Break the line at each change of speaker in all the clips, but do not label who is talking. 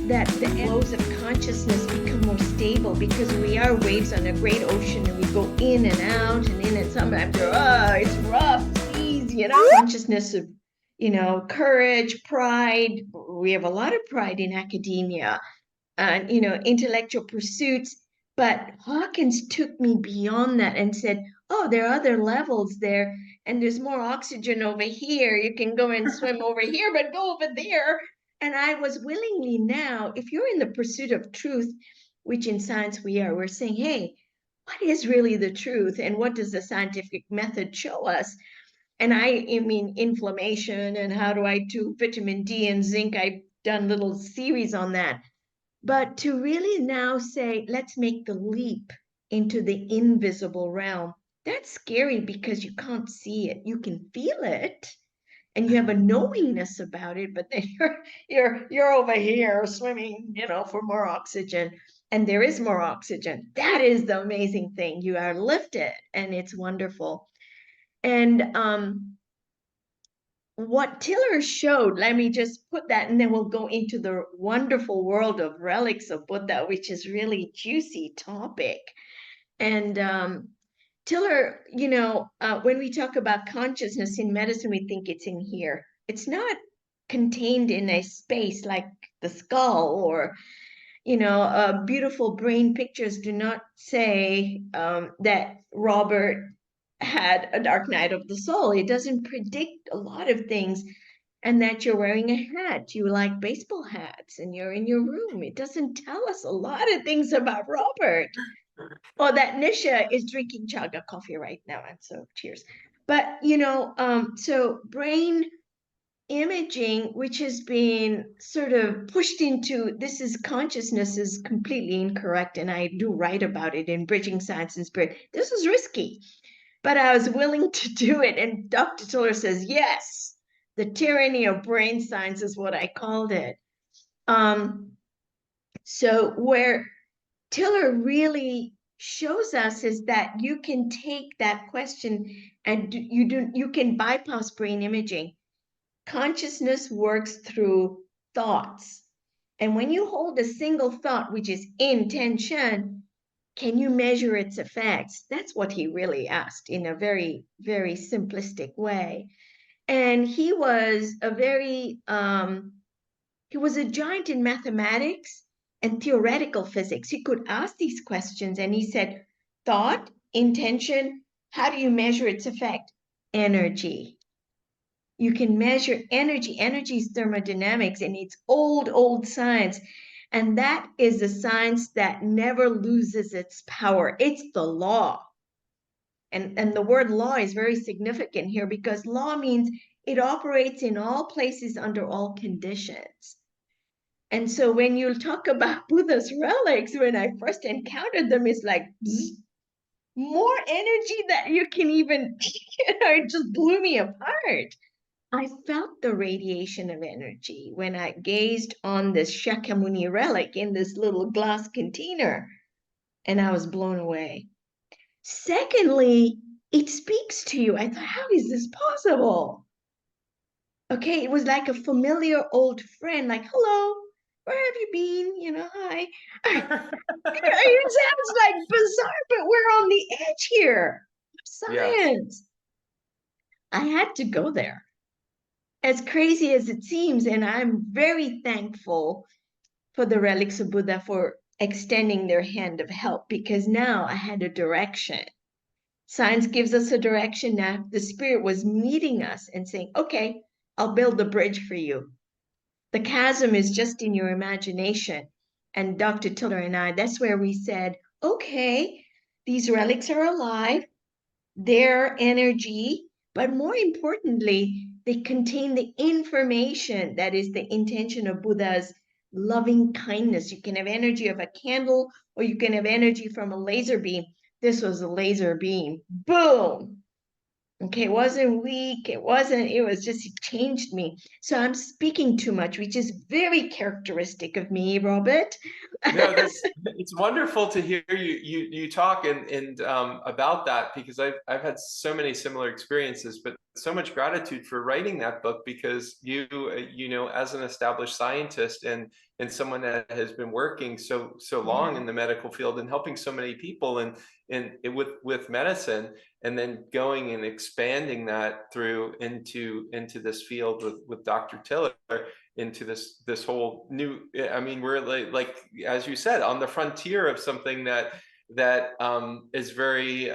that the flows of consciousness become more stable because we are waves on a great ocean and we go in and out and in, and sometimes it's rough seas, consciousness of, courage, pride. We have a lot of pride in academia and, intellectual pursuits. But Hawkins took me beyond that and said, oh, there are other levels there, and there's more oxygen over here. You can go and swim over here, but go over there. And I was willingly now, if you're in the pursuit of truth, which in science we're saying, hey, what is really the truth? And what does the scientific method show us? And I mean, inflammation and how do I do vitamin D and zinc? I've done little series on that. But to really now say, let's make the leap into the invisible realm, that's scary because you can't see it. You can feel it and you have a knowingness about it, but then you're over here swimming, for more oxygen. And there is more oxygen. That is the amazing thing. You are lifted and it's wonderful. And what Tiller showed, let me just put that, and then we'll go into the wonderful world of relics of Buddha, which is really juicy topic. And Tiller, when we talk about consciousness in medicine, we think it's in here. It's not contained in a space like the skull or, beautiful brain pictures do not say that Robert had a dark night of the soul. It doesn't predict a lot of things. And that you're wearing a hat, you like baseball hats, and you're in your room. It doesn't tell us a lot of things about Robert. Or that Nisha is drinking chaga coffee right now, and so cheers. But so brain imaging, which has been sort of pushed into this is consciousness, is completely incorrect, and I do write about it in Bridging Science and Spirit. This was risky, but I was willing to do it. And Dr. Tiller says, yes, the tyranny of brain science is what I called it. So where Tiller really shows us is that you can take that question and you can bypass brain imaging. Consciousness works through thoughts. And when you hold a single thought, which is intention, can you measure its effects? That's what he really asked in a very, very simplistic way. And he was he was a giant in mathematics and theoretical physics. He could ask these questions and he said, thought, intention, how do you measure its effect? Energy. You can measure energy. Energy is thermodynamics, and it's old science. And that is a science that never loses its power. It's the law. And the word law is very significant here because law means it operates in all places under all conditions. And so when you talk about Buddha's relics, when I first encountered them, it's like more energy that you can even, it just blew me apart. I felt the radiation of energy when I gazed on this Shakyamuni relic in this little glass container, and I was blown away. Secondly, it speaks to you. I thought, how is this possible? Okay, it was like a familiar old friend, like, hello, where have you been? Hi. It sounds like bizarre, but we're on the edge here. Science. Yes. I had to go there. As crazy as it seems, and I'm very thankful for the relics of Buddha for extending their hand of help, because now I had a direction. Science gives us a direction now. The spirit was meeting us and saying, okay, I'll build the bridge for you. The chasm is just in your imagination. And Dr. Tiller and I, that's where we said, okay, these relics are alive, their energy, but more importantly, they contain the information that is the intention of Buddha's loving kindness. You can have energy of a candle, or you can have energy from a laser beam. This was a laser beam. Boom. Okay, it wasn't weak. It changed me. So I'm speaking too much, which is very characteristic of me, Robert.
No, it's wonderful to hear you talk and about that, because I've had so many similar experiences, but so much gratitude for writing that book, because you know, as an established scientist and someone that has been working so long
Yeah.
in the medical field and helping so many people with medicine, and then going and expanding that through into this field with Dr. Tiller, into this whole new, I mean, we're like as you said, on the frontier of something that is very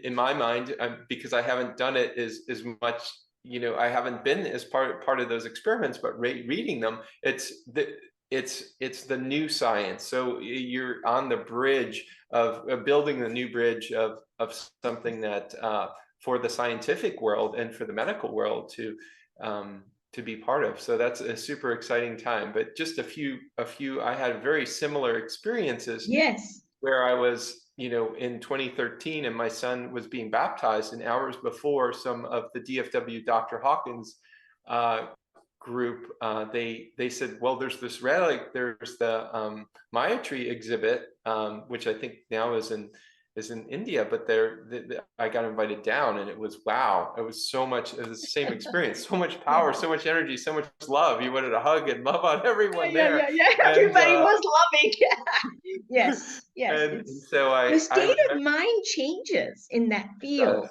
in my mind, because I haven't done it as much, you know, I haven't been as part of those experiments, but reading them, it's the new science. So you're on the bridge of building the new bridge of something that for the scientific world and for the medical world um, to be part of. So that's a super exciting time. But just a few, I had very similar experiences
Yes.
where I was, you know, in 2013, and my son was being baptized, and hours before, some of the DFW Dr. Hawkins uh, group, they said, well, there's this relic, there's the Maitri exhibit, which I think now is in India, but I got invited down, and it was wow. It was so much, it was the same experience, so much
Yeah.
power, so much energy, so much love. You wanted to hug and love on everyone
Yeah,
there,
yeah, yeah.
and
Everybody was loving. Yes, yes.
and
It's
so
the
I
state of
remember
mind changes in that
it does.
field.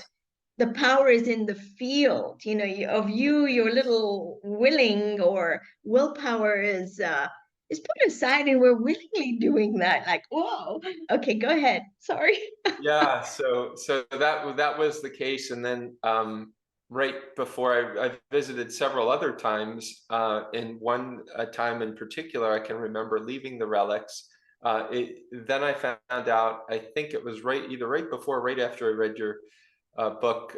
The power is in the field, you know, of you, your little willing or willpower is put aside, and we're willingly doing that. Like, whoa. Okay, go ahead. Sorry.
Yeah, so that was the case, and then right before I visited several other times, in one time in particular, I can remember leaving the relics. Then I found out, I think it was either right before or right after I read your book,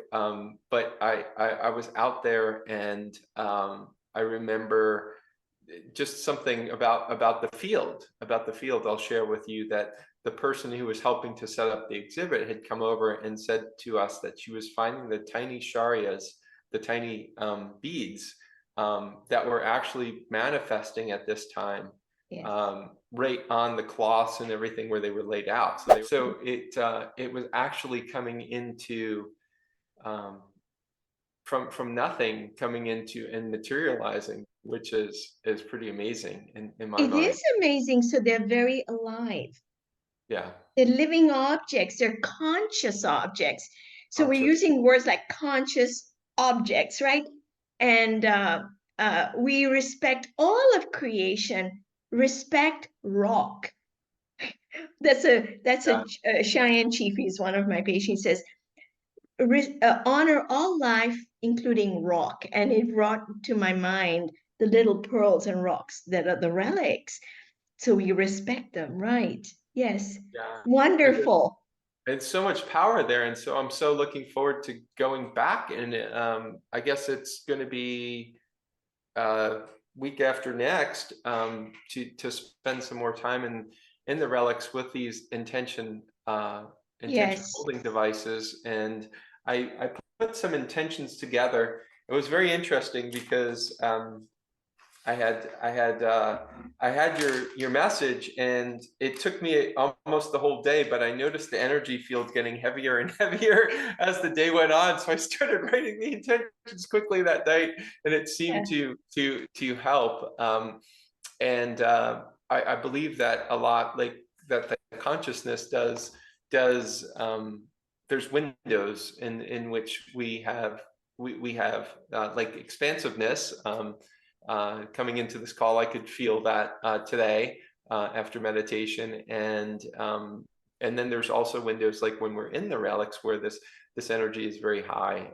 but I was out there, and I remember just something about the field I'll share with you, that the person who was helping to set up the exhibit had come over and said to us that she was finding the tiny sharyas, the tiny beads, that were actually manifesting at this time,
Yes.
right on the cloths and everything where they were laid out. So it was actually coming into um, from nothing, coming into and materializing, which is pretty amazing in my
It
mind.
is amazing. So they're very alive.
Yeah,
They're living objects, they're conscious objects. So we're
conscious.
using words like conscious objects, right? And we respect all of creation, respect rock.
Yeah,
A Cheyenne chief. He's one of my patients. He says, honor all life, including rock. And it brought to my mind the little pearls and rocks that are the relics. So we respect them, right? Yes.
yeah. And
Wonderful.
there's so much power there, and so I'm so looking forward to going back. And I guess it's going to be uh, week after next, to spend some more time in the relics with these intention
Yes.
holding devices, and I put some intentions together. It was very interesting because I had your message, and it took me almost the whole day, but I noticed the energy field getting heavier and heavier as the day went on. So I started writing the intentions quickly that night, and it seemed
Yeah.
to help. And I believe that a lot, like that the consciousness does there's windows in which we have like expansiveness. Coming into this call, I could feel that today after meditation, and then there's also windows like when we're in the relics where this energy is very high.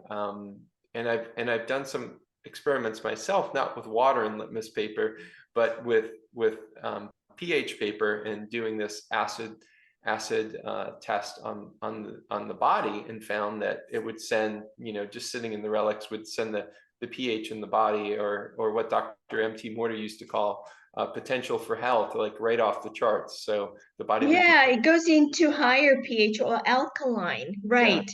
And I've done some experiments myself, not with water and litmus paper, but with pH paper, and doing this acid test on the body, and found that it would send, you know, just sitting in the relics would send the pH in the body, or what Dr. M.T. Morter used to call potential for health, like right off the charts. So the body would be,
Yeah, it goes into higher pH or alkaline,
yeah,
right?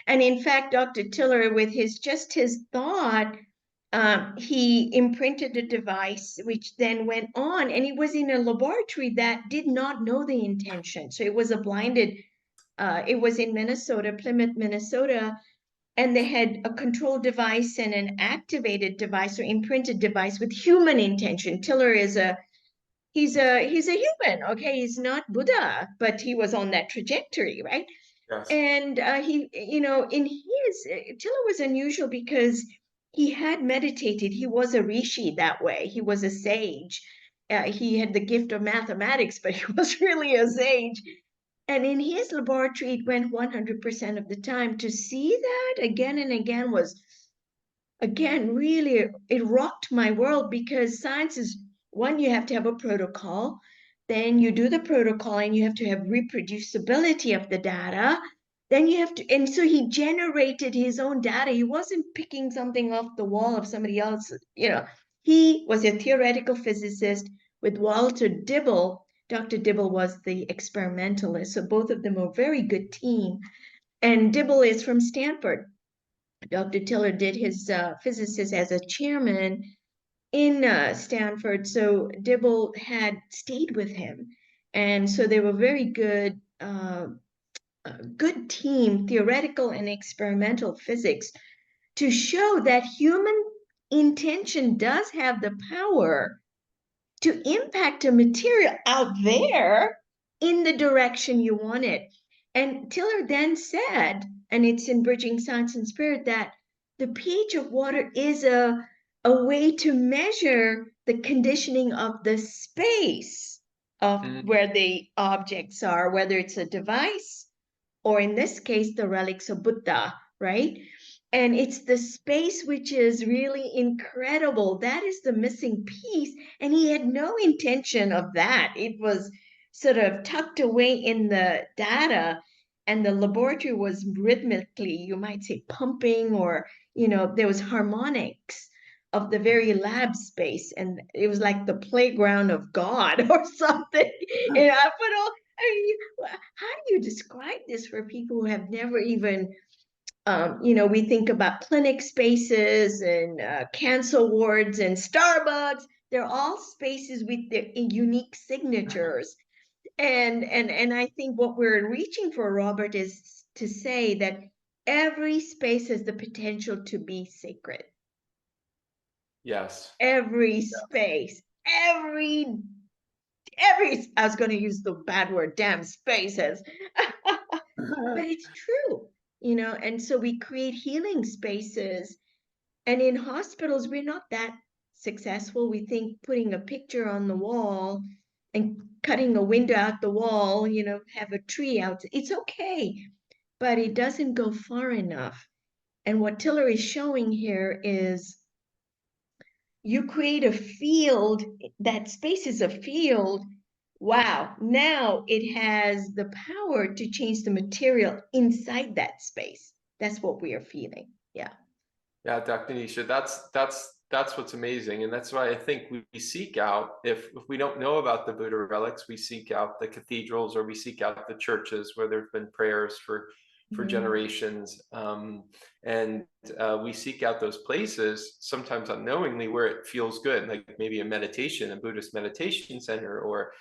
And in fact, Dr. Tiller, with his just his thought, he imprinted a device which then went on, and he was in a laboratory that did not know the intention. So it was a blinded, it was in Minnesota, Plymouth, Minnesota, and they had a control device and an activated device or imprinted device with human intention. Tiller is he's a human, okay? He's not Buddha, but he was on that trajectory, right?
Yes.
And he, in his, Tiller was unusual because he had meditated. He was a rishi that way. He was a sage. He had the gift of mathematics, but he was really a sage. And in his laboratory, it went 100% of the time. To see that again and again was, again, really, it rocked my world, because science is one, you have to have a protocol. Then you do the protocol and you have to have reproducibility of the data. Then you have to, and so he generated his own data. He wasn't picking something off the wall of somebody else. He was a theoretical physicist with Walter Dibble. Dr. Dibble was the experimentalist. So both of them were a very good team. And Dibble is from Stanford. Dr. Tiller did his physicist as a chairman in Stanford. So Dibble had stayed with him. And so they were very good, good team, theoretical and experimental physics, to show that human intention does have the power to impact a material out there in the direction you want it. And Tiller then said, and it's in Bridging Science and Spirit, that the pH of water is a way to measure the conditioning of the space of where the objects are, whether it's a device or in this case, the relics of Buddha, right? And it's the space which is really incredible. That is the missing piece. And he had no intention of that. It was sort of tucked away in the data. And the laboratory was rhythmically, you might say, pumping, or, there was harmonics of the very lab space. And it was like the playground of God or something. I mean, how do you describe this for people who have never even, we think about clinic spaces and cancer wards and Starbucks. They're all spaces with their unique signatures. And I think what we're reaching for, Robert, is to say that every space has the potential to be sacred.
Yes.
Every space, every, I was going to use the bad word, damn spaces. But it's true, and so we create healing spaces. And in hospitals, we're not that successful. We think putting a picture on the wall and cutting a window out the wall, have a tree out, it's okay, but it doesn't go far enough. And what Tiller is showing here is you create a field, that space is a field. Wow, now it has the power to change the material inside that space. That's what we are feeling. Yeah.
Yeah, Dr. Nisha, that's what's amazing, and that's why I think we seek out, if we don't know about the Buddha relics, we seek out the cathedrals, or we seek out the churches where there've been prayers for generations, and we seek out those places sometimes unknowingly where it feels good, like maybe a meditation, a Buddhist meditation center, or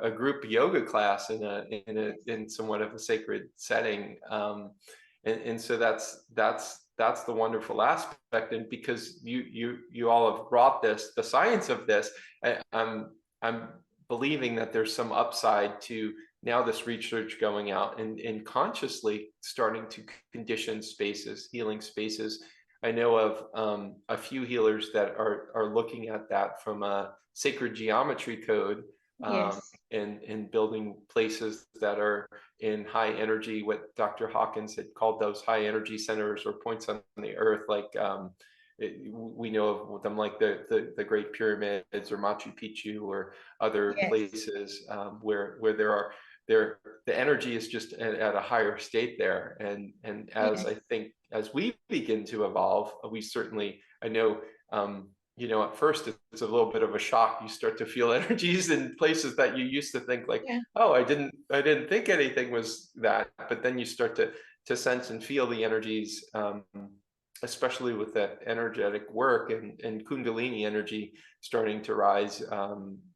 a group yoga class in somewhat of a sacred setting, and so that's the wonderful aspect. And because you all have brought this, the science of this, I'm believing that there's some upside to now this research going out and consciously starting to condition spaces, healing spaces. I know of a few healers that are looking at that from a sacred geometry code,
Yes.
and building places that are in high energy, what Dr. Hawkins had called those high energy centers or points on the earth, like we know of them like the Great Pyramids or Machu Picchu or other
Yes.
places where the energy is just at a higher state there. And as
Yes.
I think, as we begin to evolve, we certainly, I know, at first it's a little bit of a shock. You start to feel energies in places that you used to think like,
Yeah.
oh, I didn't think anything was that, but then you start to sense and feel the energies especially with that energetic work and Kundalini energy starting to rise,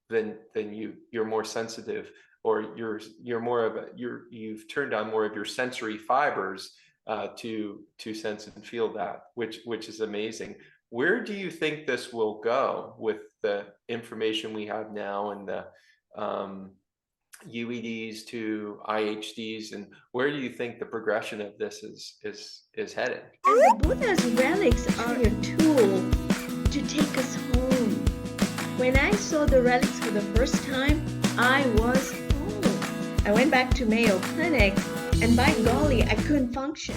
then you're more sensitive, or you're more of you've turned on more of your sensory fibers to sense and feel that, which is amazing. Where do you think this will go with the information we have now, and the UEDs to IHDs, and where do you think the progression of this is headed?
And the Buddha's relics are a tool to take us home. When I saw the relics for the first time, I was home. I went back to Mayo Clinic, and by golly, I couldn't function.